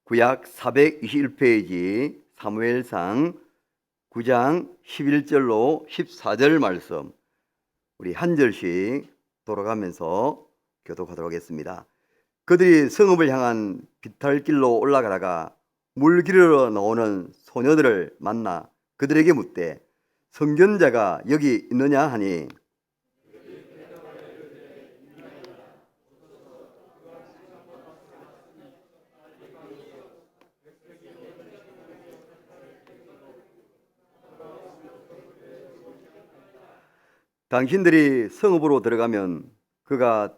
구약 421페이지 사무엘상 9장 11절로 14절 말씀, 우리 한 절씩 돌아가면서 교독하도록 하겠습니다. 그들이 성읍을 향한 비탈길로 올라가다가 물 기르러 나오는 소녀들을 만나 그들에게 묻되 선견자가 여기 있느냐 하니, 당신들이 성읍으로 들어가면 그가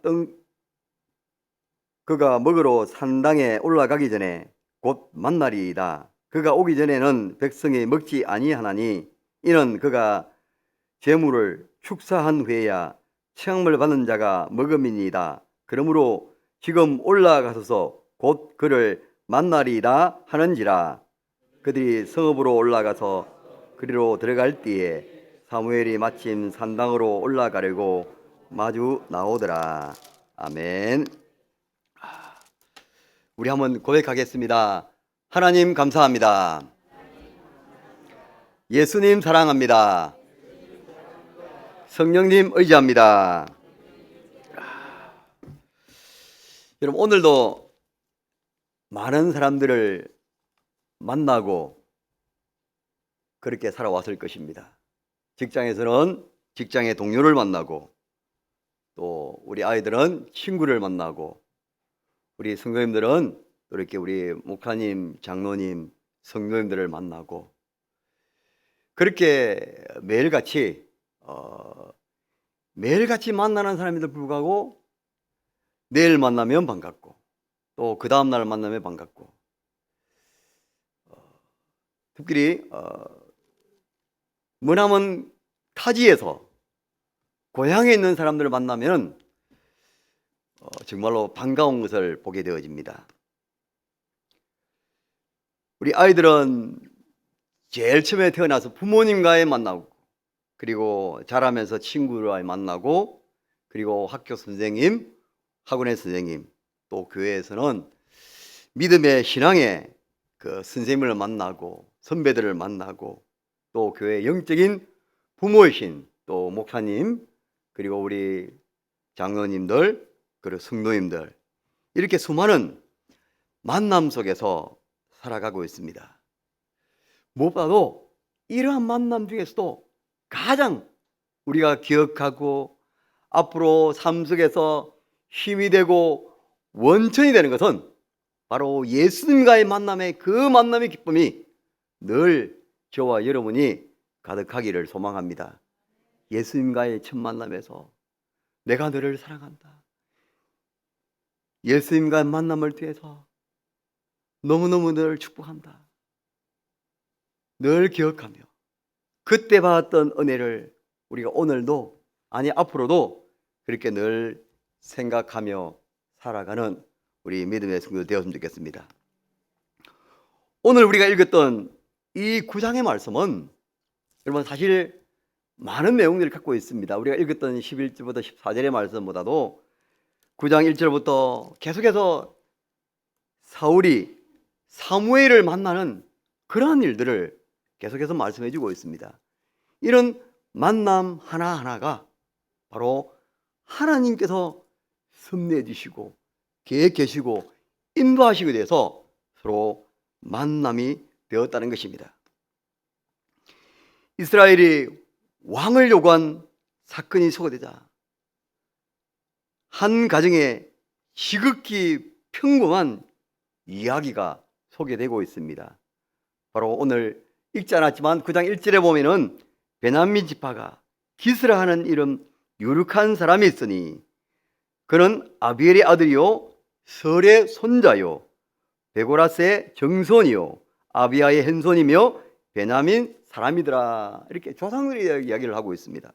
먹으러 산당에 올라가기 전에 곧 만나리이다. 그가 오기 전에는 백성이 먹지 아니하나니 이는 그가 제물을 축사한 후에야 청함을 받는 자가 먹음이니이다. 그러므로 지금 올라가소서 곧 그를 만나리이다 하는지라. 그들이 성읍으로 올라가서 그리로 들어갈 때에 사무엘이 마침 산당으로 올라가려고 마주 나오더라. 아멘. 우리 한번 고백하겠습니다. 하나님 감사합니다. 예수님 사랑합니다. 성령님 의지합니다. 여러분, 오늘도 많은 사람들을 만나고 그렇게 살아왔을 것입니다. 직장에서는 직장의 동료를 만나고, 또 우리 아이들은 친구를 만나고, 우리 성도님들은 또 이렇게 우리 목사님, 장로님, 성도님들을 만나고, 그렇게 매일같이 만나는 사람인데도 불구하고 내일 만나면 반갑고, 또 그 다음날 만나면 반갑고, 특별히 머나먼 타지에서 고향에 있는 사람들을 만나면 정말로 반가운 것을 보게 되어집니다. 우리 아이들은 제일 처음에 태어나서 부모님과의 만나고, 그리고 자라면서 친구와의 만나고, 그리고 학교 선생님, 학원의 선생님, 또 교회에서는 믿음의 신앙의 그 선생님을 만나고, 선배들을 만나고, 또 교회의 영적인 부모이신 또 목사님, 그리고 우리 장로님들, 그리고 성도님들, 이렇게 수많은 만남 속에서 살아가고 있습니다. 무엇보다도 이러한 만남 중에서도 가장 우리가 기억하고 앞으로 삶 속에서 힘이 되고 원천이 되는 것은 바로 예수님과의 만남의 그 만남의 기쁨이 늘 저와 여러분이 가득하기를 소망합니다. 예수님과의 첫 만남에서 내가 너를 사랑한다, 예수님과의 만남을 통해서 너무너무 너를 축복한다, 늘 기억하며 그때 받았던 은혜를 우리가 오늘도, 아니 앞으로도 그렇게 늘 생각하며 살아가는 우리 믿음의 성도 되었으면 좋겠습니다. 오늘 우리가 읽었던 이 9장의 말씀은 여러분 사실 많은 내용들을 갖고 있습니다. 우리가 읽었던 11절부터 14절의 말씀보다도 9장 1절부터 계속해서 사울이 사무엘을 만나는 그러한 일들을 계속해서 말씀해 주고 있습니다. 이런 만남 하나하나가 바로 하나님께서 섭리해 주시고 계획하시고 인도하시게 돼서 서로 만남이 되었다는 것입니다. 이스라엘이 왕을 요구한 사건이 소개되자 한 가정에 지극히 평범한 이야기가 소개되고 있습니다. 바로 오늘 읽지 않았지만 9장 1절에 보면은 베냐민 지파가 기스라 하는 이름 유력한 사람이 있으니 그는 아비엘의 아들이요 설의 손자요 베고라스의 정손이요 아비야의 hen손이며 베냐민 사람이더라. 이렇게 조상들이 이야기를 하고 있습니다.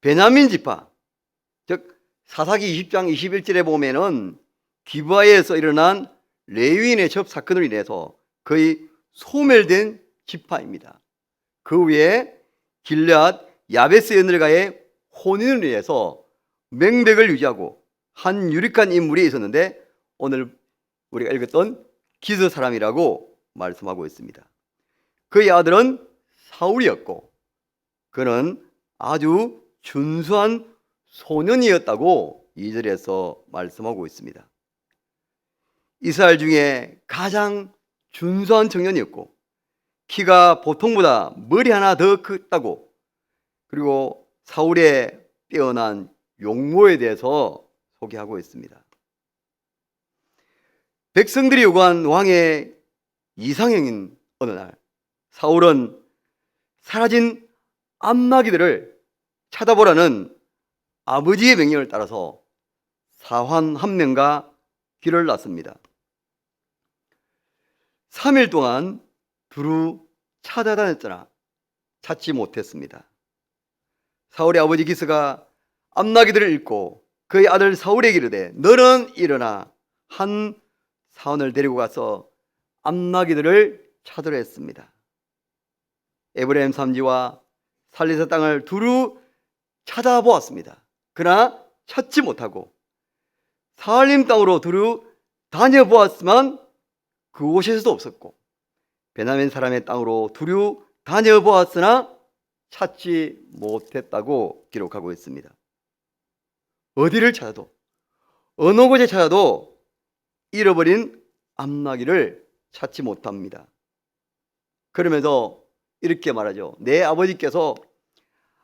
베냐민 지파, 즉 사사기 20장 21절에 보면은 기브아에서 일어난 레위인의 첩 사건으로 인해서 거의 소멸된 지파입니다. 그 위에 길앗 야베스 여인들과의 혼인을 위해서 맹백을 유지하고 한 유력한 인물이 있었는데 오늘 우리가 읽었던 기스 사람이라고 말씀하고 있습니다. 그의 아들은 사울이었고 그는 아주 준수한 소년이었다고 2절에서 말씀하고 있습니다. 이스라엘 중에 가장 준수한 청년이었고 키가 보통보다 머리 하나 더 컸다고, 그리고 사울의 뛰어난 용모에 대해서 소개하고 있습니다. 백성들이 요구한 왕의 이상형인 어느 날 사울은 사라진 암나기들을 찾아보라는 아버지의 명령을 따라서 사환 한 명과 길을 났습니다. 3일 동안 두루 찾아다녔으나 찾지 못했습니다. 사울의 아버지 기스가 암나기들을 읽고 그의 아들 사울에게 이르되 너는 일어나 한 사원을 데리고 가서 암나기들을 찾으려 했습니다. 에브라임 산지와 살리사 땅을 두루 찾아보았습니다. 그러나 찾지 못하고 사할림 땅으로 두루 다녀보았지만 그곳에서도 없었고 베냐민 사람의 땅으로 두루 다녀보았으나 찾지 못했다고 기록하고 있습니다. 어디를 찾아도 어느 곳에 찾아도 잃어버린 암나기를 찾지 못합니다. 그러면서 이렇게 말하죠. 내 아버지께서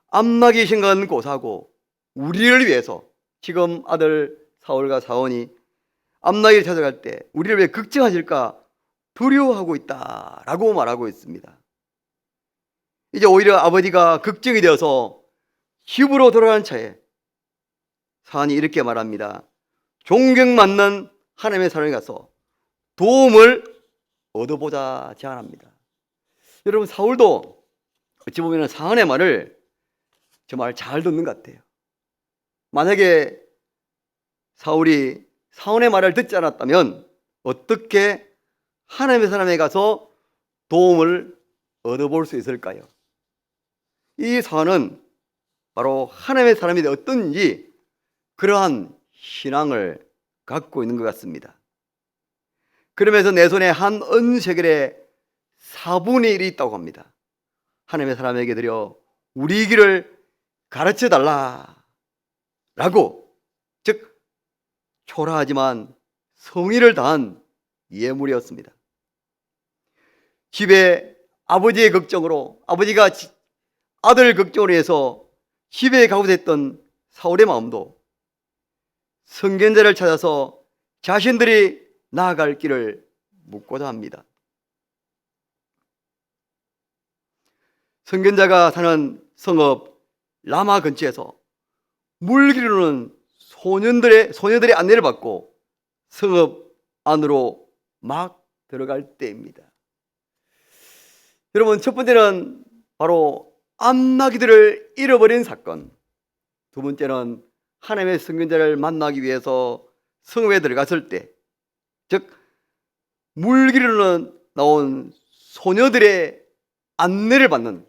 암나기 생각은 고사하고 우리를 위해서 지금 아들 사울과 사원이 암나기를 찾아갈 때 우리를 왜 걱정하실까 두려워하고 있다라고 말하고 있습니다. 이제 오히려 아버지가 걱정이 되어서 집으로 돌아가는 차에 사안이 이렇게 말합니다. 존경받는 하나님의 사람에 가서 도움을 얻어보자 제안합니다. 여러분, 사울도 어찌 보면 사안의 말을 정말 잘 듣는 것 같아요. 만약에 사울이 사안의 말을 듣지 않았다면 어떻게 하나님의 사람에 가서 도움을 얻어볼 수 있을까요? 이 사안은 바로 하나님의 사람이 어떤지 그러한 신앙을 갖고 있는 것 같습니다. 그러면서 내 손에 한 언세겔의 4분의 1이 있다고 합니다. 하나님의 사람에게 드려 우리 길을 가르쳐 달라 라고, 즉 초라하지만 성의를 다한 예물이었습니다. 집에 아버지의 걱정으로, 아버지가 아들 걱정으로 해서 집에 가고 됐던 사울의 마음도 선견자를 찾아서 자신들이 나아갈 길을 묻고자 합니다. 선견자가 사는 성읍 라마 근처에서 물 기르는 소녀들의 안내를 받고 성읍 안으로 막 들어갈 때입니다. 여러분, 첫 번째는 바로 암나기들을 잃어버린 사건, 두 번째는 하나님의 선견자를 만나기 위해서 성읍에 들어갔을 때, 즉 물 기르러 나온 소녀들의 안내를 받는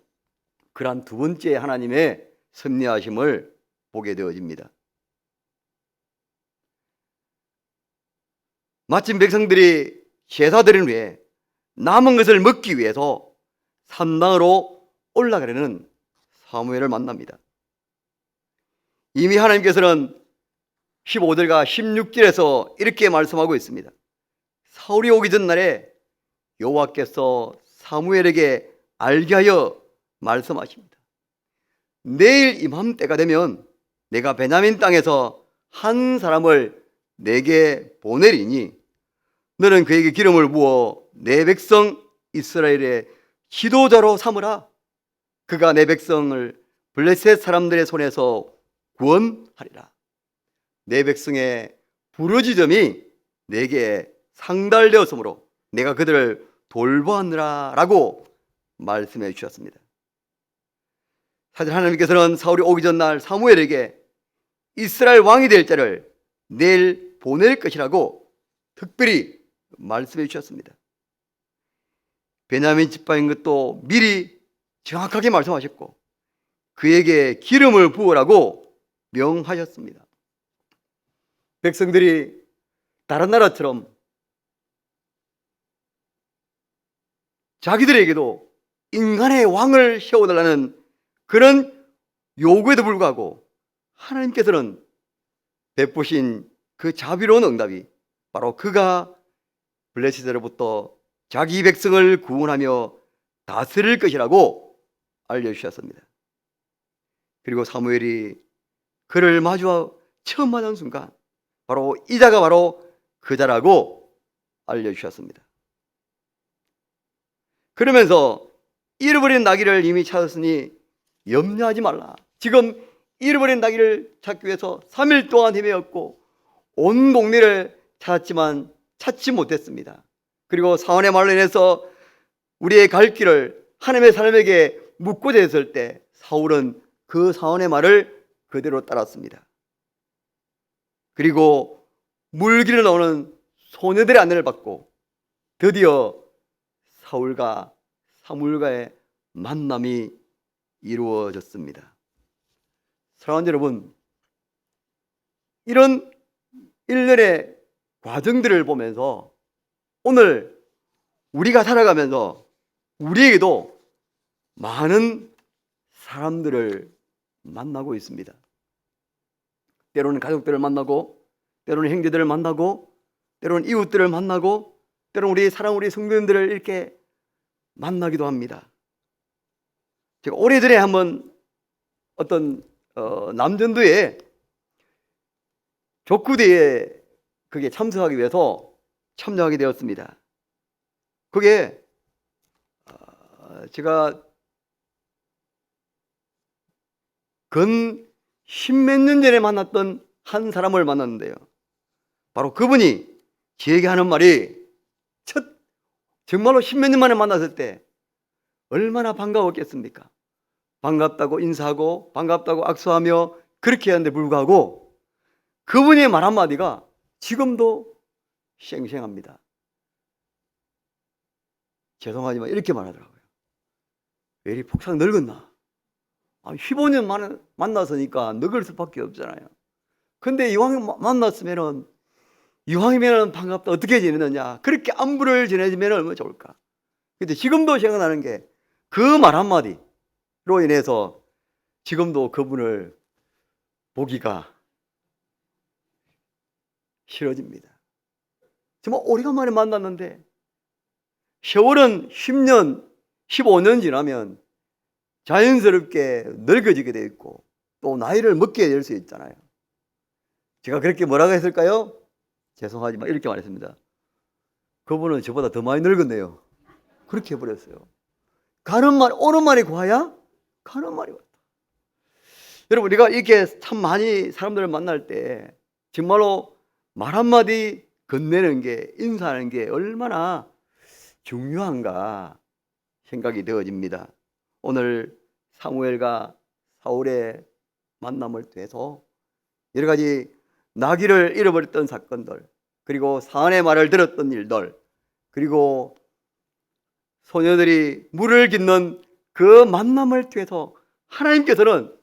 그러한 두 번째 하나님의 섭리하심을 보게 되어집니다. 마침 백성들이 제사드린 후에 남은 것을 먹기 위해서 산당으로 올라가려는 사무엘을 만납니다. 이미 하나님께서는 15절과 16절에서 이렇게 말씀하고 있습니다. 사울이 오기 전날에 여호와께서 사무엘에게 알게 하여 말씀하십니다. 내일 이맘때가 되면 내가 베냐민 땅에서 한 사람을 내게 보내리니 너는 그에게 기름을 부어 내 백성 이스라엘의 지도자로 삼으라. 그가 내 백성을 블레셋 사람들의 손에서 구원하리라. 내 백성의 부르짖음이 내게 상달되었으므로 내가 그들을 돌보았느라 라고 말씀해 주셨습니다. 사실 하나님께서는 사울이 오기 전날 사무엘에게 이스라엘 왕이 될 자를 내일 보낼 것이라고 특별히 말씀해 주셨습니다. 베냐민 지파인 것도 미리 정확하게 말씀하셨고 그에게 기름을 부으라고 명하셨습니다. 백성들이 다른 나라처럼 자기들에게도 인간의 왕을 세워달라는 그런 요구에도 불구하고 하나님께서는 베푸신 그 자비로운 응답이 바로 그가 블레셋으로부터 자기 백성을 구원하며 다스릴 것이라고 알려주셨습니다. 그리고 사무엘이 그를 처음 만난 순간 바로 이 자가 바로 그 자라고 알려주셨습니다. 그러면서 잃어버린 나귀를 이미 찾았으니 염려하지 말라. 지금 잃어버린 나귀를 찾기 위해서 3일 동안 헤매었고 온 동네를 찾았지만 찾지 못했습니다. 그리고 사원의 말로 인해서 우리의 갈 길을 하나님의 사람에게 묻고자 했을 때 사울은 그 사원의 말을 그대로 따랐습니다. 그리고 물길을 나오는 소녀들의 안내를 받고 드디어 사울과 사무엘과의 만남이 이루어졌습니다. 사랑하는 여러분, 이런 일련의 과정들을 보면서 오늘 우리가 살아가면서 우리에게도 많은 사람들을 만나고 있습니다. 때로는 가족들을 만나고, 때로는 형제들을 만나고, 때로는 이웃들을 만나고, 때로는 우리 성도님들을 이렇게 만나기도 합니다. 제가 오래전에 한번 어떤 남전도에 족구대회에 그게 참석하기 위해서 참여하게 되었습니다. 그게 제가 근 십몇 년 전에 만났던 한 사람을 만났는데요. 바로 그분이 저에게 하는 말이 정말로 십몇 년 만에 만났을 때 얼마나 반가웠겠습니까? 반갑다고 인사하고 반갑다고 악수하며 그렇게 하는데 불구하고 그분의 말 한마디가 지금도 생생합니다. 죄송하지만 이렇게 말하더라고요. 왜 이리 폭삭 늙었나? 15년 만에 만났으니까 늙을 수밖에 없잖아요. 근데 이왕 만났으면은 이왕이면은 반갑다 어떻게 지내느냐, 그렇게 안부를 전해주면 얼마나 좋을까. 근데 지금도 생각나는 게 그 말 한마디로 인해서 지금도 그분을 보기가 싫어집니다. 정말 오래간만에 만났는데 세월은 10년, 15년 지나면 자연스럽게 늙어지게 되어 있고 또 나이를 먹게 될 수 있잖아요. 제가 그렇게 뭐라고 했을까요? 죄송하지만 이렇게 말했습니다. 그분은 저보다 더 많이 늙었네요. 그렇게 해버렸어요. 오는 말이 고와야 가는 말이 왔다. 여러분, 우리가 이렇게 참 많이 사람들을 만날 때 정말로 말 한마디 건네는 게, 인사하는 게 얼마나 중요한가 생각이 되어집니다. 오늘 사무엘과 사울의 만남을 통해서 여러 가지 나귀를 잃어버렸던 사건들, 그리고 사안의 말을 들었던 일들, 그리고 소녀들이 물을 깃는 그 만남을 통해서 하나님께서는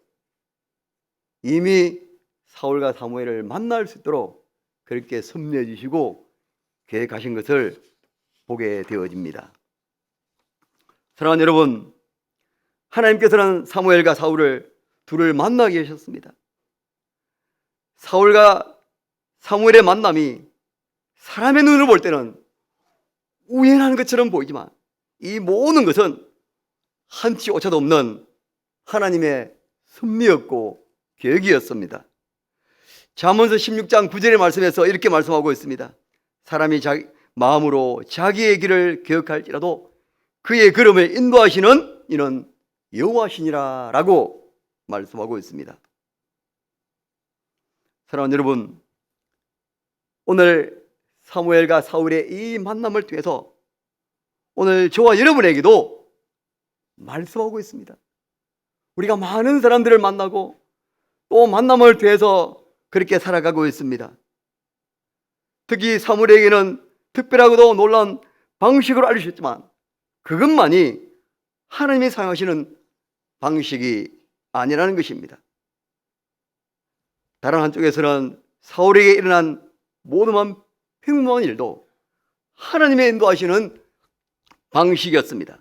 이미 사울과 사무엘을 만날 수 있도록 그렇게 섭리해 주시고 계획하신 것을 보게 되어집니다. 사랑하는 여러분, 하나님께서는 사무엘과 사울을 둘을 만나게 하셨습니다. 사울과 사무엘의 만남이 사람의 눈으로 볼 때는 우연한 것처럼 보이지만 이 모든 것은 한치 오차도 없는 하나님의 섭리였고 계획이었습니다. 잠언서 16장 9절의 말씀에서 이렇게 말씀하고 있습니다. 사람이 마음으로 자기의 길을 기억할지라도 그의 걸음을 인도하시는 이는 여호와시니라 라고 말씀하고 있습니다. 사랑하는 여러분, 오늘 사무엘과 사울의 이 만남을 통해서 오늘 저와 여러분에게도 말씀하고 있습니다. 우리가 많은 사람들을 만나고 또 만남을 통해서 그렇게 살아가고 있습니다. 특히 사무엘에게는 특별하고도 놀라운 방식으로 알려주셨지만 그것만이 하나님이 사용하시는 방식이 아니라는 것입니다. 다른 한쪽에서는 사울에게 일어난 모든 평범한 일도 하나님의 인도하시는 방식이었습니다.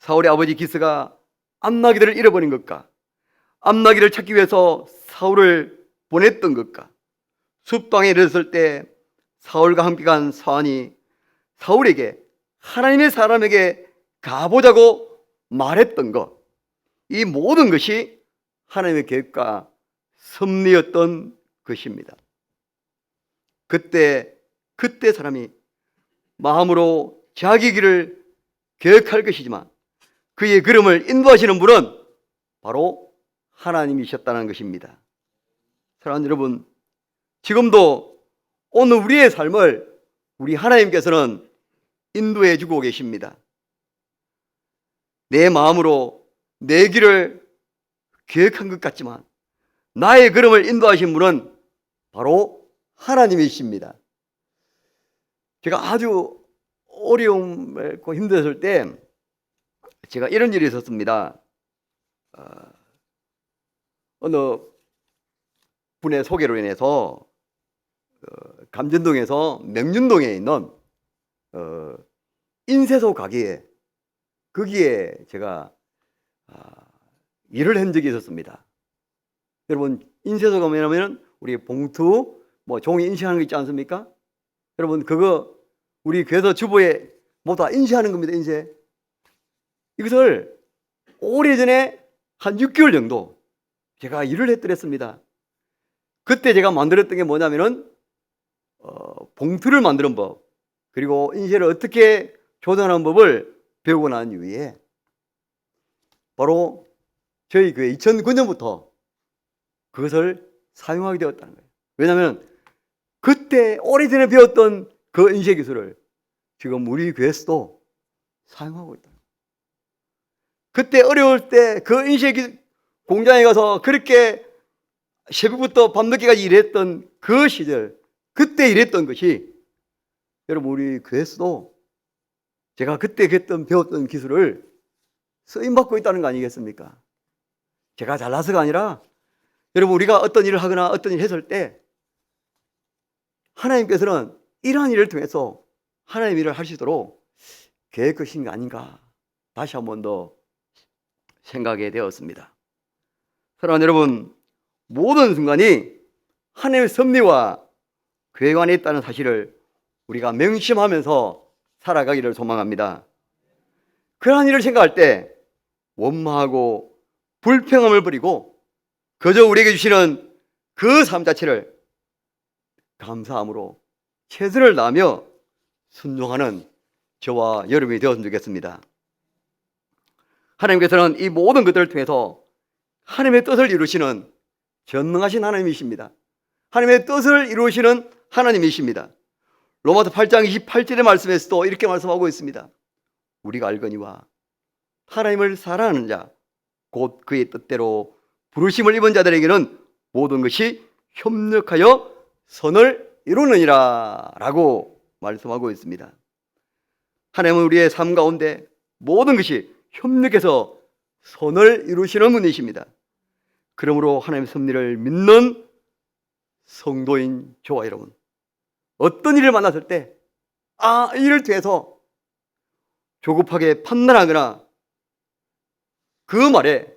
사울의 아버지 기스가 암나기들을 잃어버린 것과 암나기를 찾기 위해서 사울을 보냈던 것과 숲방에 이르렀을 때 사울과 함께 간 사환이 사울에게 하나님의 사람에게 가보자고 말했던 것, 이 모든 것이 하나님의 계획과 섭리였던 것입니다. 그때 사람이 마음으로 자기 길을 계획할 것이지만 그의 걸음을 인도하시는 분은 바로 하나님이셨다는 것입니다. 사랑하는 여러분, 지금도 오늘 우리의 삶을 우리 하나님께서는 인도해 주고 계십니다. 내 마음으로 내 길을 계획한 것 같지만 나의 걸음을 인도하신 분은 바로 하나님이십니다. 제가 아주 어려움을 겪고 힘들었을 때 제가 이런 일이 있었습니다. 어느 분의 소개로 인해서 감전동에서 명륜동에 있는 인쇄소 가게에 거기에 제가 일을 한 적이 있었습니다. 여러분, 인쇄소가 뭐냐면 우리 봉투, 종이 인쇄하는 거 있지 않습니까? 여러분, 그거 우리 교회에서 주보에 모두 다 인쇄하는 겁니다. 인쇄. 이것을 오래전에 한 6개월 정도 제가 일을 했더랬습니다. 그때 제가 만들었던 게 뭐냐면은 봉투를 만드는 법, 그리고 인쇄를 어떻게 조정하는 법을 배우고 난 이후에 바로 저희 교회 2009년부터 그것을 사용하게 되었다는 거예요. 왜냐하면 그때 오래전에 배웠던 그 인쇄 기술을 지금 우리 교회에서도 사용하고 있다. 그때 어려울 때 그 인쇄 공장에 가서 그렇게 새벽부터 밤늦게까지 일했던 그 시절, 그때 일했던 것이 여러분 우리 교회에서도 제가 그때 배웠던 기술을 쓰임받고 있다는 거 아니겠습니까? 제가 잘나서가 아니라 여러분 우리가 어떤 일을 하거나 어떤 일을 했을 때 하나님께서는 이러한 일을 통해서 하나님 일을 하시도록 계획하신 게 아닌가 다시 한 번 더 생각하게 되었습니다. 사랑하는 여러분, 모든 순간이 하나님의 섭리와 계획 안에 있다는 사실을 우리가 명심하면서 살아가기를 소망합니다. 그러한 일을 생각할 때 원망하고 불평함을 버리고 그저 우리에게 주시는 그 삶 자체를 감사함으로 최선을 다하며 순종하는 저와 여러분이 되었으면 좋겠습니다. 하나님께서는 이 모든 것들을 통해서 하나님의 뜻을 이루시는 전능하신 하나님이십니다. 하나님의 뜻을 이루시는 하나님이십니다. 로마서 8장 28절의 말씀에서도 이렇게 말씀하고 있습니다. 우리가 알거니와 하나님을 사랑하는 자 곧 그의 뜻대로 부르심을 입은 자들에게는 모든 것이 협력하여 선을 이루느니라 라고 말씀하고 있습니다. 하나님은 우리의 삶 가운데 모든 것이 협력해서 선을 이루시는 분이십니다. 그러므로 하나님의 섭리를 믿는 성도인 저와 여러분, 어떤 일을 만났을 때 이 일을 통해서 조급하게 판단하거나 그 말에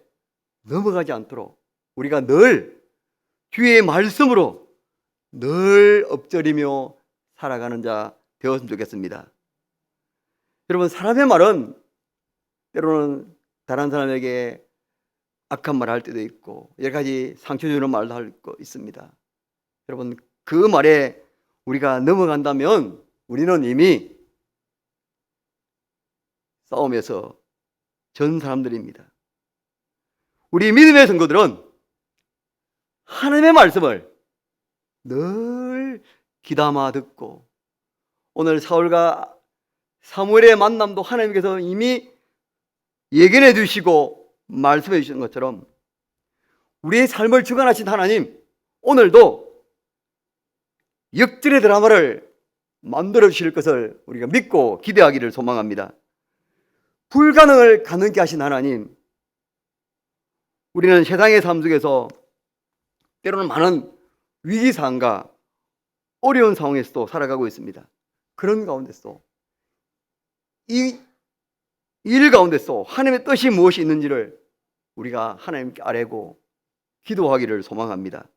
넘어가지 않도록 우리가 늘 주의 말씀으로 늘 엎드리며 살아가는 자 되었으면 좋겠습니다. 여러분, 사람의 말은 때로는 다른 사람에게 악한 말을 할 때도 있고 여러 가지 상처 주는 말도 할 거 있습니다. 여러분, 그 말에 우리가 넘어간다면 우리는 이미 싸움에서 전 사람들입니다. 우리 믿음의 성도들은 하나님의 말씀을 늘 귀담아 듣고 오늘 사울과 사무엘의 만남도 하나님께서 이미 예견해 주시고 말씀해 주신 것처럼 우리의 삶을 주관하신 하나님 오늘도 역전의 드라마를 만들어 주실 것을 우리가 믿고 기대하기를 소망합니다. 불가능을 가능케 하신 하나님, 우리는 세상의 삶 속에서 때로는 많은 위기 상황과 어려운 상황에서도 살아가고 있습니다. 그런 가운데서 이 일 가운데서 하나님의 뜻이 무엇이 있는지를 우리가 하나님께 아뢰고 기도하기를 소망합니다.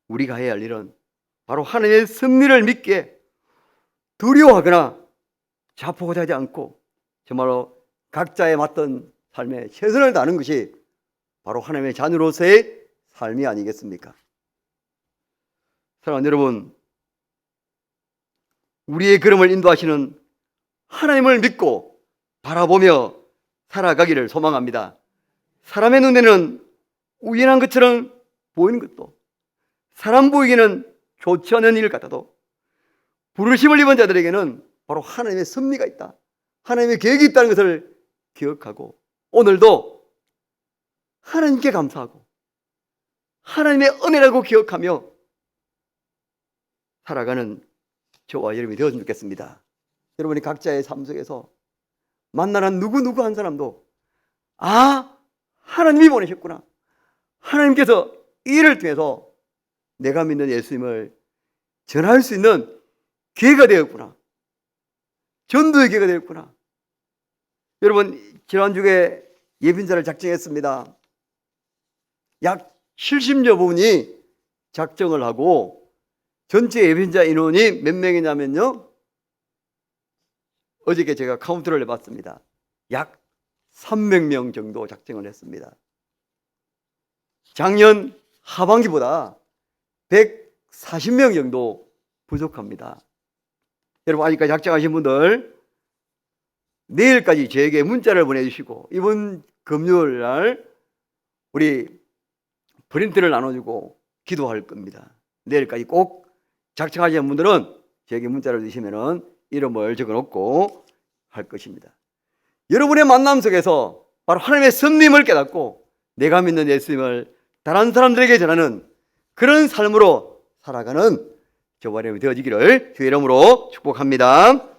우리가 해야 할 일은 바로 하나님의 섭리를 믿게 두려워하거나 자포자지 않고 정말로 각자의 맡은 삶에 최선을 다하는 것이 바로 하나님의 자녀로서의 삶이 아니겠습니까? 사랑하는 여러분, 우리의 걸음을 인도하시는 하나님을 믿고 바라보며 살아가기를 소망합니다. 사람의 눈에는 우연한 것처럼 보이는 것도, 사람 보이기는 좋지 않은 일 같아도 부르심을 입은 자들에게는 바로 하나님의 섭리가 있다, 하나님의 계획이 있다는 것을 기억하고 오늘도 하나님께 감사하고 하나님의 은혜라고 기억하며 살아가는 저와 여러분이 되었으면 좋겠습니다. 여러분이 각자의 삶 속에서 만나는 누구 한 사람도 하나님이 보내셨구나, 하나님께서 이 일을 통해서 내가 믿는 예수님을 전할 수 있는 기회가 되었구나, 전도의 기회가 되었구나. 여러분, 지난주에 예빈자를 작정했습니다. 약 70여 분이 작정을 하고 전체 예빈자 인원이 몇 명이냐면요, 어저께 제가 카운트를 해봤습니다. 약 300명 정도 작정을 했습니다. 작년 하반기보다 140명 정도 부족합니다. 여러분, 아직까지 작정하신 분들 내일까지 저에게 문자를 보내주시고 이번 금요일 날 우리 프린트를 나눠주고 기도할 겁니다. 내일까지 꼭 작정하신 분들은 저에게 문자를 주시면 이름을 적어놓고 할 것입니다. 여러분의 만남 속에서 바로 하나님의 섭리를 깨닫고 내가 믿는 예수님을 다른 사람들에게 전하는 그런 삶으로 살아가는 저와 여러분이 되어지기를 주의 이름으로 축복합니다.